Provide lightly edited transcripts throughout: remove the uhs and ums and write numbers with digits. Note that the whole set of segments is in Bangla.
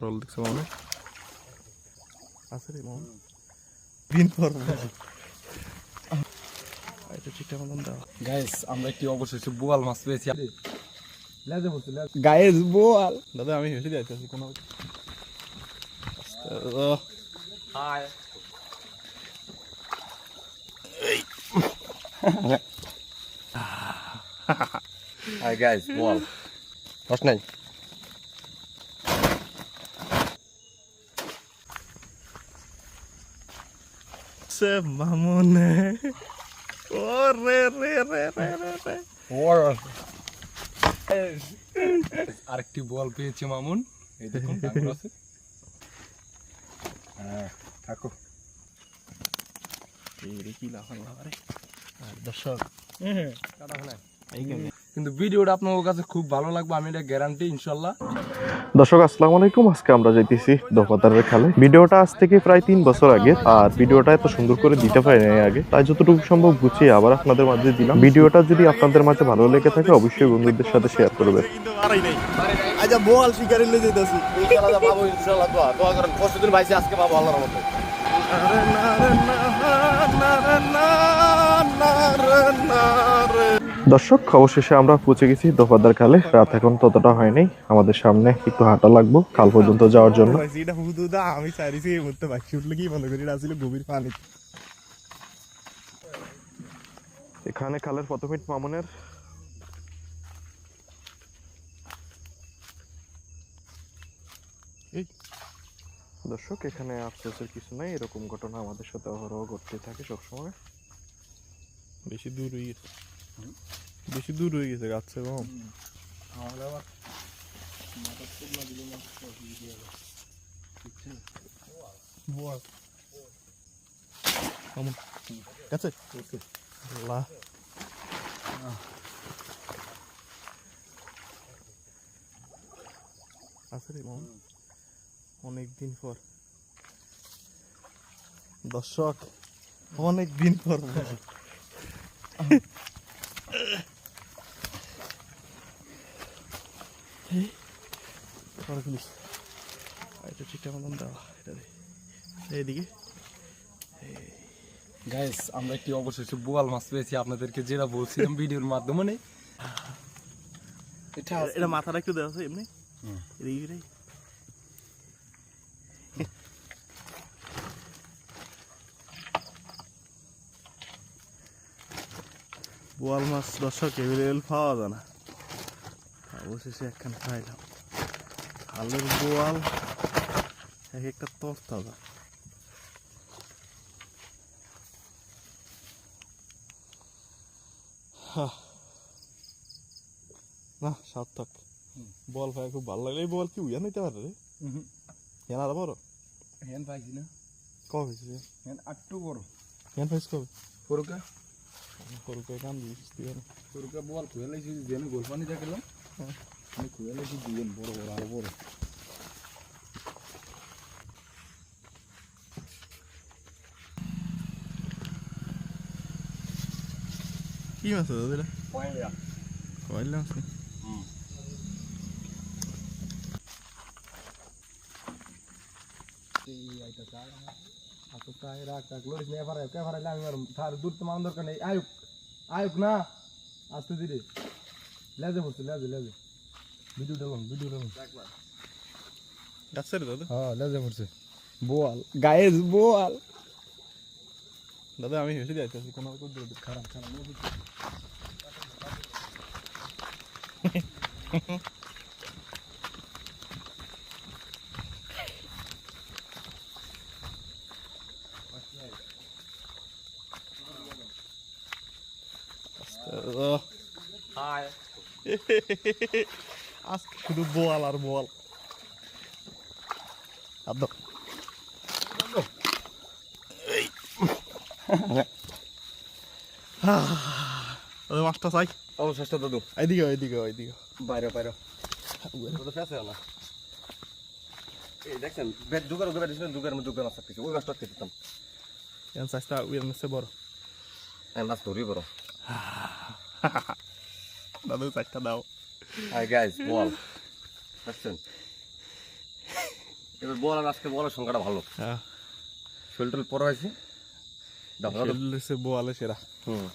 রোল দেখছো মনে আছে রে মন দিন পর এটা ঠিকঠাক মতন দাও গাইস আমরা একটি অবশেষে বোয়াল মাছ পেয়েছি লেজে বলতে গাইস বোয়াল দাদা আমি হেসে যাইতেছি কোনো হাই হাই গাইস বোয়াল কষ্ট নাই সে মামুনে ও রে রে রে রে রে আরেকটি বল পেয়েছি মামুন এই দেখুন ডাঙ্গর আছে হ্যাঁ থাকো এই কি লাফান লাফারে আর দর্শক কাটা ফেলে কিন্তু ভিডিওটা আপনাদের কাছে খুব ভালো লাগবে আমি এটা গ্যারান্টি ইনশাআল্লাহ। দর্শক আসসালামু আলাইকুম, আজকে আমরা যাইতেছি দফাদারের খালে। ভিডিওটা আজ থেকে প্রায় 3 বছর আগে, আর ভিডিওটা এত সুন্দর করে দিতে পারি নাই আগে, তাই যতটুকু সম্ভব গুছিয়ে আবার আপনাদের মাঝে দিলাম। ভিডিওটা যদি আপনাদের মাঝে ভালো লেগে থাকে অবশ্যই বন্ধুদের সাথে শেয়ার করবেন। আচ্ছা বোয়াল শিকারে নিয়ে যেতেছি ইনশাআল্লাহ পাবো, ইনশাআল্লাহ দোয়া করেন, কতদিন ভাইছি আজকে পাবো আল্লাহর রহমতে। দর্শক অবশেষে আমরা পৌঁছে গেছি দফাদার খালে। রাত এখন ততটা হয়নি, আমাদের সামনে একটু হাঁটা লাগবো খাল পর্যন্ত যাওয়ার জন্য। আমি চাইছি এই মুহূর্তে বাকি উঠলে কি মনে করি আসলে গভীর পানি। এখানে খালের প্রথমিট মামুনের দর্শক এখানে আফসোসের কিছু নাই, এরকম ঘটনা আমাদের সাথে অহরহ ঘটতে থাকে সবসময়। বেশি দূর হয়ে গেছে, বেশি দূর হয়ে গেছে গাছ কম। অনেকদিন পর দর্শক, অনেকদিন পর এটা ঠিকঠাক মতন দেওয়া এটা এইদিকে। গাইস আমরা একটি অবশেষে বোয়াল মাছ পেয়েছি, আপনাদেরকে যেটা বলছিলাম ভিডিওর মাধ্যমে। এটা মাথাটা একটু দেওয়া আছে এমনি এদিকে। বোয়াল মাছ দর্শক এভেলেবেল পাওয়া যায় না, অবশেষে একখান খাইলাম। খালের বোয়াল এক একটা তরতাজা। না সার্থক, বল ভাই খুব ভালো লাগলো। এই বল কি উইয়া নিতে পারে রে? হেন আর বড় হেন পাইছি না, কবে হয়েছে? হেন একটু বড় হেন পাইছ কবে? ফরুকা ফরুকা কান দিস ফরুকা বল খুঁয়ে লাইছি, যে আমি গোল পানি দেখলাম আমি খুঁয়ে লাইছি দুজন বড় বড় আরো বড়। কি মাছ দাদা? পয়লা কয়লা মাছ? দূর তো মান দরকার নেই। আয়ুক আয়ুক না আসতে ধীরে লেজে পড়ছে, লেজে লেজে ভিডিও ডালাম যাচ্ছে রে দাদা? হ্যাঁ লেজে পড়ছে বোয়াল। গায়েস বোয়াল দাদা আমি হেসে যাইতেছি কোনো খারাপ খারাপ আজকে শুধু বোয়াল আর বোয়াল। মাছটা চাই অবশেষটা দাদু এইদিকে এইদিকে এইদিকে বাইরে বাইরে ফেসে না। এই দেখছেন বেদ দুগার দুগার দিছেন, দুগার মধ্যে দুগার আছে কিছু ওই গাছটা খেতাম। এন সাইজটা উইয়ার নিচে বড়, এই মাছ ধরি বড়। দাদু চারটা দাও। হাই গাইস বোয়াল দেখছেন এবার বল আর আজকে বলের সংখ্যাটা ভালো হ্যাঁ শরীর টল পরে হয়েছে সে বোয়ালে সেরা হুম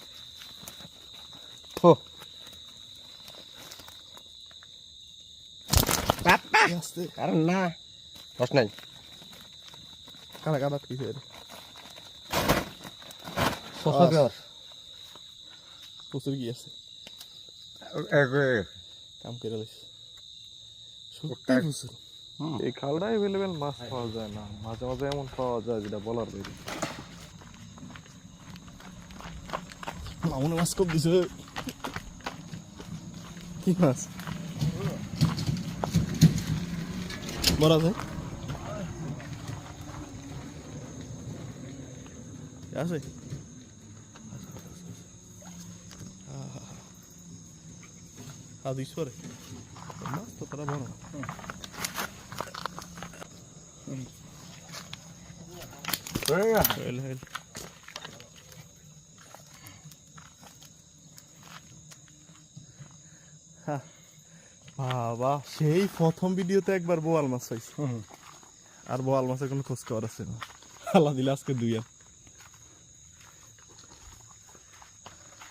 আসতে আরে না রস নাই কাটা কাটা কি ফের প্রচুর কি আছে কাম করে লিস সত্যি প্রচুর এই খালটা অ্যাভেলেবেল মাছ পাওয়া যায় না, মাঝে মাঝে এমন পাওয়া যায় যেটা বলার বাইরে। মামুনে মাছ কম দিছে কি মাছ বড় আছে আছে দিস পরে মাছ তো তারা বড় হেল হেল বাবা সেই প্রথম ভিডিওতে একবার বোয়াল মাছ পাইছি আর বোয়াল মাছের কোনো খোঁজ খবর আছে না আল্লাহ দিলে আজকে দুই আর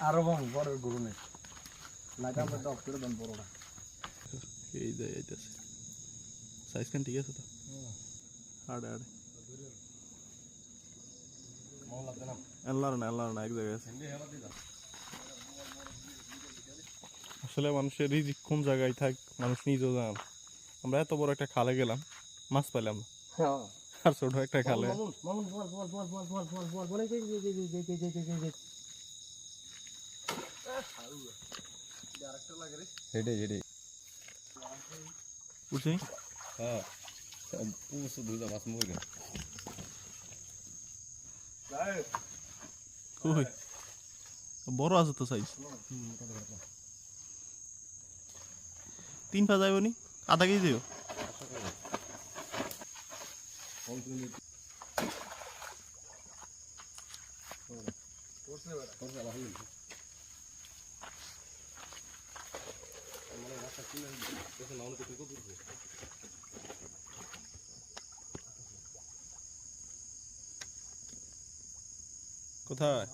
আরো বড় গরু নেই লাগা আমরা ডক করে দেন বড়টা এই যে এইটাছে সাইজ কান ঠিক আছে তো আড়ে আড়ে আল্লাহর না এক জায়গায় আছে আসলে মানুষের রিজিক কোন জায়গায় থাক মানুষ নিজেও জান আমরা এত বড় একটা খালে গেলাম মাছ পাইলাম না আর ছোট একটা খালে উঠছি হ্যাঁ পুষো দুইটা মাছ মরে কই বড় আছে তো সাইজ 3 পা যাইবনি আধা কেজি দিও কোথায়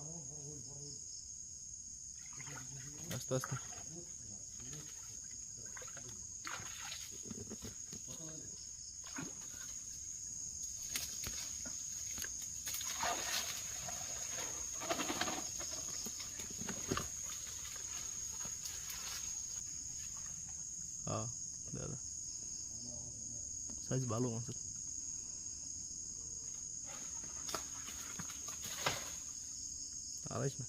আস্তে আস্তে হ্যাঁ দাদা সাইজ ভালো মাছের আড়াইশ না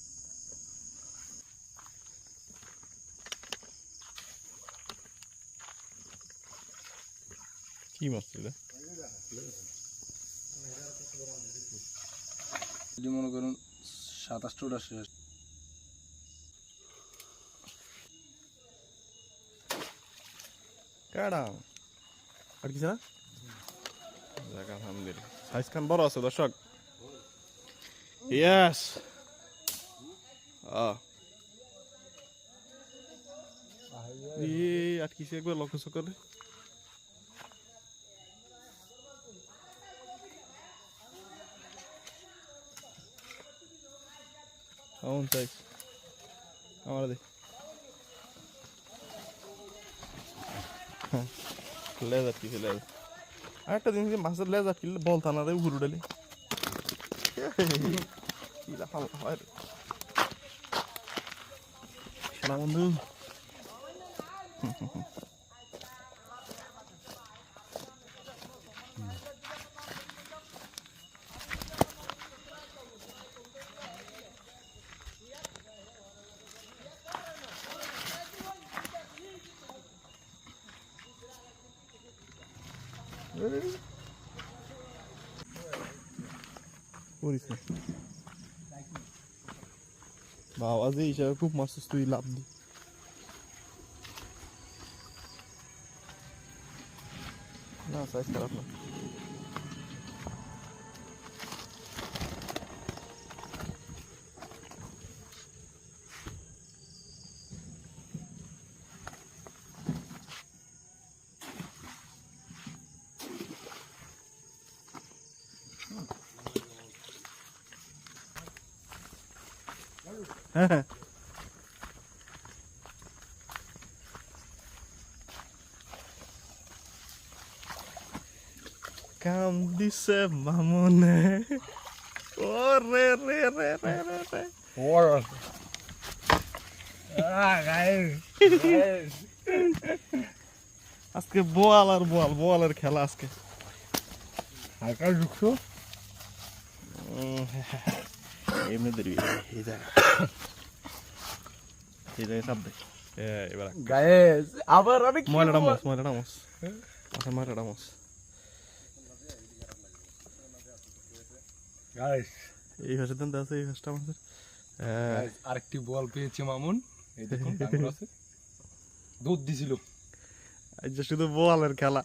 কি মাছ এটা যদি মনে করুন 27টা শেষ কাড়া আর কিছু না যাক আলহামদুলিল্লাহ সাইজ খান বড় আছে দর্শক ইয়েস আটকিছে একবার লক্ষ্য চক্করে কেমন সাইজ আমার দেখ লেজার কি লেজার আরেকটা জিনিস মাছের লেজার কিনলে বল থানা রে ঘুরে উঠালে কি লাফাম হয় রে সারা বন্ধু করিস না বাবা যে হিসাবে খুব মাছ তুই লাভ দি না সাইজ খারাপ না হ্যাঁ কাম দিছে মামনে ও রে রে রে রে রে রে আজকে বোয়ালের খেলা আজকে হালকা ঢুকছো এমনি দেরি এই জায়গায় চাপ দেয় এবার গায়েস আবার আমি কি ময়লাটা মোস আচ্ছা ময়লাটা মোস গায়েস এই ভাষা দেন আছে এই ভাষাটা আমাদের আরেকটি বল পেয়েছে মামুন এই দেখুন ডাঙ্গর আছে দুধ দিছিল আজ শুধু বোয়ালের খেলা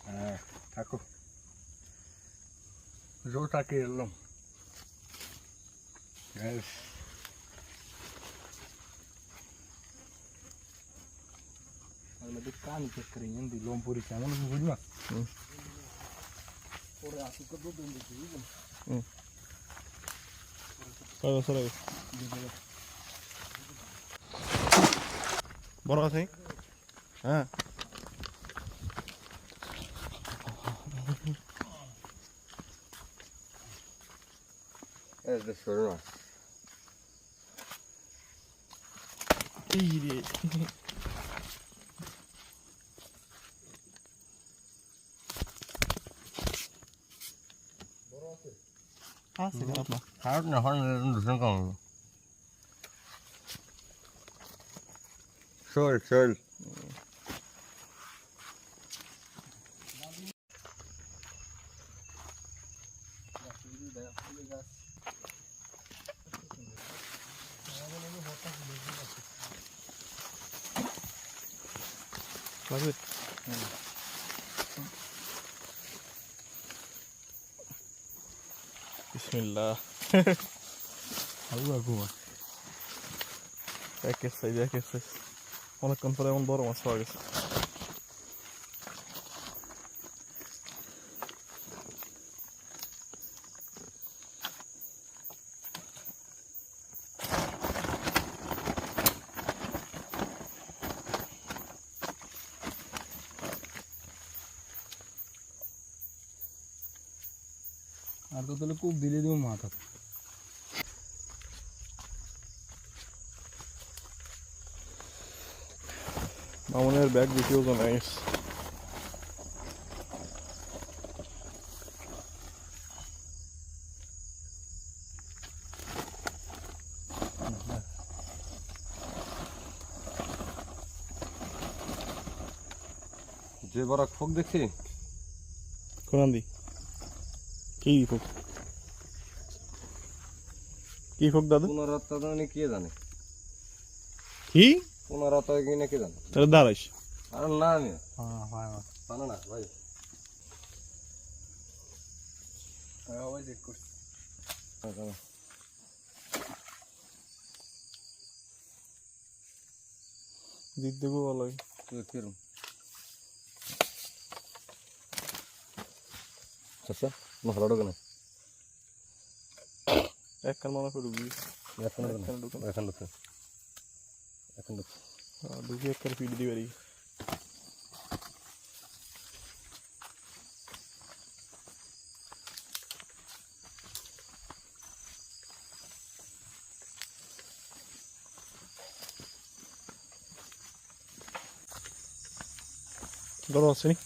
হ্যাঁ থাকো জোরটাকে এলাম guys Kalau di kan kekeringan di lumpur di sana lu buat mas. Ora aku ke do di sini. সরাই বড় আছে হ্যাঁ Es de sorma. এই রে আছে খারাপ না Harap na kan ndusun kang. Sol. লাগবে বিসমিল্লাহ Aku. একের সাইজ অনেকক্ষণ পরে এমন বড় মাছ পাওয়া গেছে আর তো তাহলে খুব দিলে দিব মাথা মামনের ব্যাগ বেশি ওজন হয়ে গেছে যে বড় ফোক দেখছি কোন দি কি ফোক দাদু পুনরাত্মা জানে কে জানে কি পুনরাত্মা কিনে কে জানে তাহলে দাঁড়াইস আর না আমি হ্যাঁ হয় পানা না ভাই ওই দেখ করছি দিক দেবো ভালো তুই কিরম আচ্ছা মশলাটা কেন এক কান মনে করে ঢুকবি এখন ঢুকি এক কান ফিট দিবারি গরম আছে নি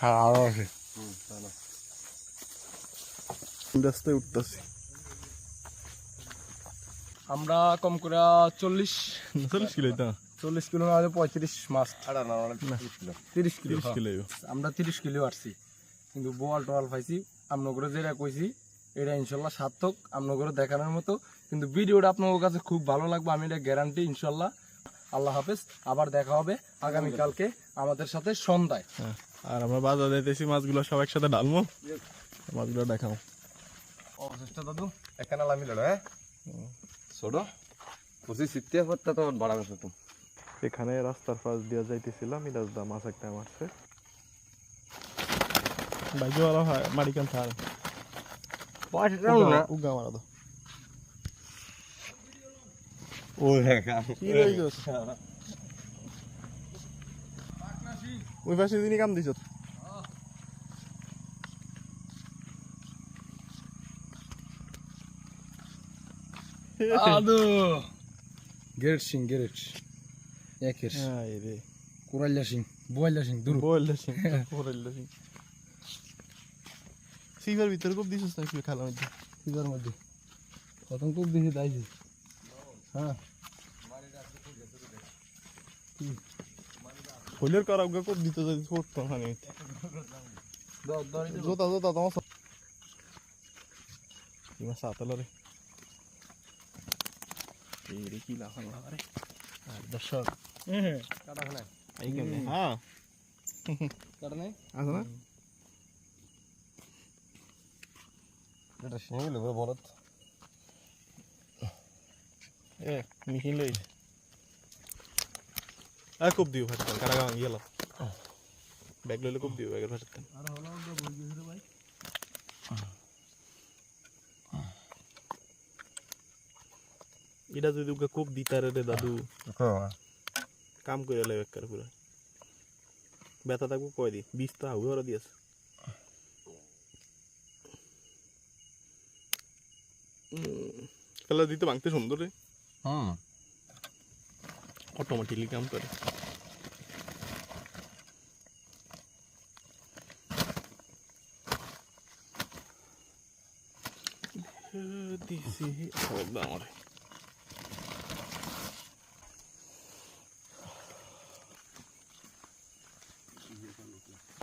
খাওয়া আছে রাস্তায় উঠতেছি আমরা কম করে 40 কিলো তো 40 কিলো না 35 মাছ আড়া না অনেক 30 কিলো 30 কিলো আমরা 30 কিলো আসছি কিন্তু বোয়াল টোয়াল পাইছি আপনাদের যেটা কইছি এটা ইনশাল্লাহ সার্থক আপনাদের দেখানোর মতো কিন্তু ভিডিওটা আপনাদের কাছে খুব ভালো লাগবে আমি এটা গ্যারান্টি ইনশাল্লাহ আল্লাহ হাফেজ আবার দেখা হবে আগামীকালকে আমাদের সাথে সন্ধ্যায় আর আমরা বাজার যাইতেছি, মাছগুলো সব একসাথে ঢালবো, মাছগুলো দেখাও। অবশিষ্ট দাদু এখানে লামি লড়ো হ্যাঁ ছোট বুঝি সিটতে পড়তে তো বাড়াবে শুধু এখানে রাস্তার পাশ দিয়ে যাইতেছিলাম, মিরাজদা মাছ একটা মারছে। ভাগ্যওয়ালা হয় মারিকান থার উগা মারা দাও। ও দেখা কি রয়ে গেছে ওই পাশে দিনই কাম দিছ। আদো গেরেট সিং গেরেট একের হ্যাঁ রে কোরাইলা সিং বোয়াইলা সিং দূর বললে সিং বললে সিং সিভার ভিতরে খুব দিছিস না কি খেলা মধ্যে সিজার মধ্যে প্রথম খুব বেশি দাইছি। হ্যাঁ হইলের করা উগা খুব দিতে যাই পড়তো ওখানে জোতা জোতা তোমার কি মাছ আতলা রে এই রে কি লাফান লাফারে আর দর্শক কাটা খানা এই কেমনে হ্যাঁ কাটা নাই আছে না এটা শিঙি লবে বলত এ মিহিন লই আর খুব দিও ভাত কারা গেল ব্যাগ লইলে খুব দিও ব্যাগের ভাত আর হলো বই গেছে ভাই এটা যদি উগা খুব দিতারে রে দাদু কাম করে লে বেকার পুরো ব্যথা থাকবো কয় দি 20 টা হবে ওরা দিয়েছে খেলা দিতে ভাঙতে সুন্দর রে অটোমেটিকলি কাম করে দিছি হবে আমার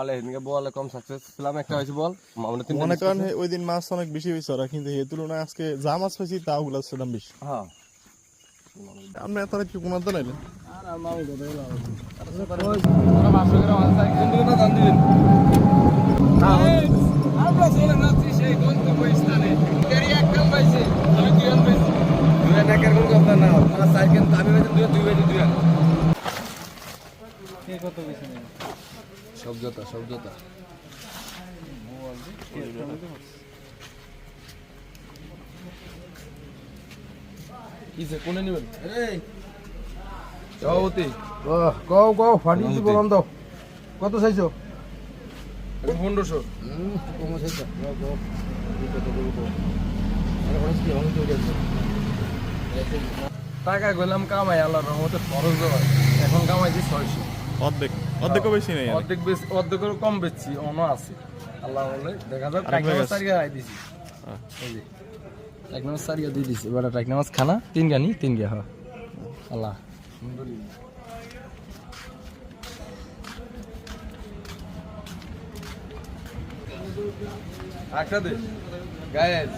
আলে এদিকে বল কম সাকসেস ছিলাম একটা হইছে বল আমরা তিন মনে করেন ওই দিন মাছ অনেক বেশি হয়েছে ওরা, কিন্তু এই তুলনায় আজকে যা মাছ পাইছি তা ওগুলো দাম বেশি। হ্যাঁ আমরা এত কি কোনো তো নাইলেন আর আমার কথা হলো ওরা 500 গ্রাম মাছ চাই কিন্তু না দান দিবেন আমরা চলে যাচ্ছি সেই গন্তব্য স্থানে গাড়ি একদম পাইছে আমি দুই আন পাইছি দুই না কেন কথা না মাছ চাই কিন্তু আমি হইছে দুই হইছে দুই কে কত বেশি নেই সব জোতা কিসে কোনে নেবেন এই সভাপতি কও ফাটি দিছি বললাম তো কত চাইছো 1500 কম হইছে টাকা গেলাম কামাই আল্লাহর রহমতে খরচ হয় এখন কামাইছি 600 অর্ধেক অর্ধেকও বেশি নেই অর্ধেক বেশি অর্ধেকের কম বেচছি অন্য আছে আল্লাহ বলে দেখা যাক আরেক টাইক ভাই নামাজ আছে। সারিয়া আই দিছি এই যে টাইক নামাজ সারিয়া দিয়ে দিছি এবার টাইক নামাজ খানা 3 গানি 3 গা হ্যাঁ আল্লাহ একটা দে গায়েস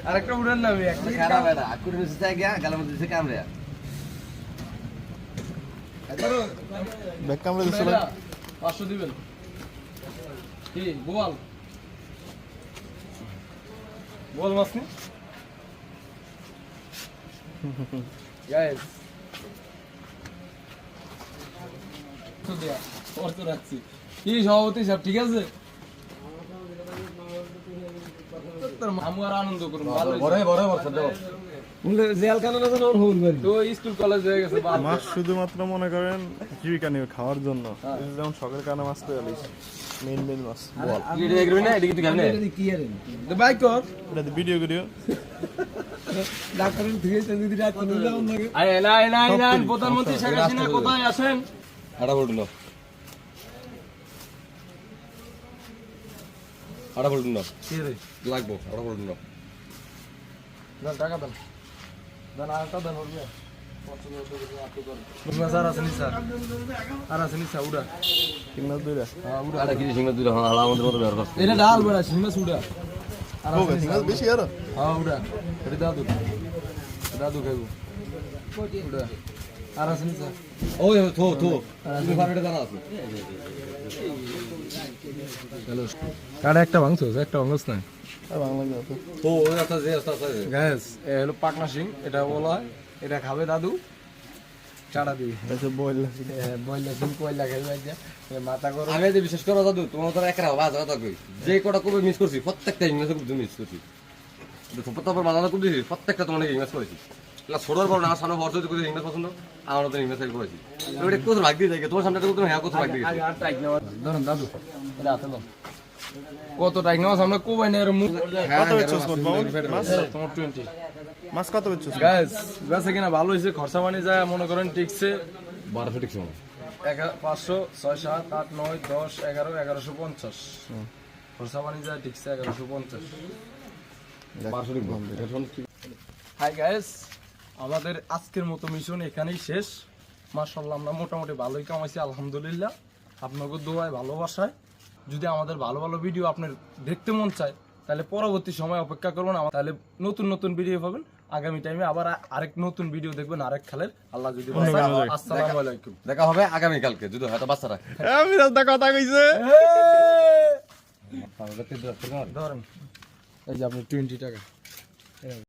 আরেকটা উড়ান না আমি একটা খারাপ হয় না আকুরে নিচে যাই গিয়া গালের মধ্যে দিছে কামড়ে ব্যাগ কামড়ে দিছিল 500 দিবেন কি গোয়াল গোয়াল মাছ নি গাইস তো দেয়া অর্থ রাখছি কি সভাপতি সব ঠিক আছে আমার আনন্দ করুন ভালো বড় বড় দাও জেল কানা না জানো হোল বাড়ি তো স্কুল কলেজ হয়ে গেছে মাছ শুধুমাত্র মনে করেন জীবিকা নিয়ে খাওয়ার জন্য, এই যেমন সকাল কানা মাছ পেয়ে আলিস মেন মাছ বল এটা এগ্রি না এটা কি তুই কেমনে তো বাইক কর এটা ভিডিও ভিডিও ডাক্তারের থেকে যদি রাত করে দাও লাগে আয় না প্রধানমন্ত্রী শেখ হাসিনা কোথায় আছেন আড়া বলুন আড়া বলুন না কি রে লাগবো আড়া বলুন না দেন টাকা দেন দেন আরেকটা দেন হবে স্যার আসেনি স্যার আর আসেনি স্যার উড়া কিনা দুইটা হ্যাঁ উড়া আড়া কি সিংহ দুই হালা আমাদের মতো ব্যবহার করছে এটা ডাল বড়া সিংহ উড়া আর ও কিনা বেশি আর হ্যাঁ উড়া এটা দাদু দাদু খাইবো উড়া আর আছেন স্যার ওই থো তুমি ফার্মেটে জানা আছে হ্যালো কাটা একটা ভাঙছো একটা ভাঙছ না তো ওই একটা যে আছে গ্যাস এ হলো পাকনা সিং এটা বলা হয় এটা খাবে দাদু চাড়া দিই বইলা সিং কইলা খাইবে আজ মাথা করো আমি যে বিশেষ করে দাদু তোমার তো একরা আওয়াজ কথা কই যে কটা কবে মিস করছি প্রত্যেকটা ইংলিশ খুব মিস করছি দেখো প্রত্যেকবার বানানো খুব দিছি প্রত্যেকটা তোমার ইংলিশ করেছি না ছোড়র বড় না সামনে ভরসা করে ইংলিশ পছন্দ আমার তো ইংলিশ করেছি ওটা কোথাও ভাগ দিয়ে যায় তোমার সামনে তো হ্যাঁ কোথাও ভাগ দিয়ে আর টাইক নেওয়া ধরুন দাদু এটা হাতে দাও কত টাইক নেওয়া সামনে কোবাই নেই আর মুখ কত বেচছস মামুন মাছ তোমার 20 মাছ কত বেচছস গাইস গাছে কিনা ভালো হইছে খরচা পানি যায় মনে করেন ঠিকছে 1200 ঠিক সময় 500 6 7 8 9 10 11 1150 খরচা পানি যায় ঠিকছে 1150 1200 ঠিক হাই গাইস আমাদের আজকের মতো মিশন এখানেই শেষ মাশাআল্লাহ আমরা মোটামুটি ভালোই কামাইছি আলহামদুলিল্লাহ আপনাদের দোয়ায় ভালোবাসায় যদি আমাদের ভালো ভালো ভিডিও আপনার দেখতে মন চায় তাহলে পরবর্তী সময় অপেক্ষা করবেন তাহলে নতুন নতুন ভিডিও পাবেন আগামী টাইমে আবার আরেক নতুন ভিডিও দেখবেন আরেক খেলের আল্লাহ যদি বাঁচায়। আসসালামু আলাইকুম দেখা হবে আগামী কালকে যদি হয়তো বাচ্চারা মিরাজ দা কথা কইছে ধরেন এই যে আপনি 20 টাকা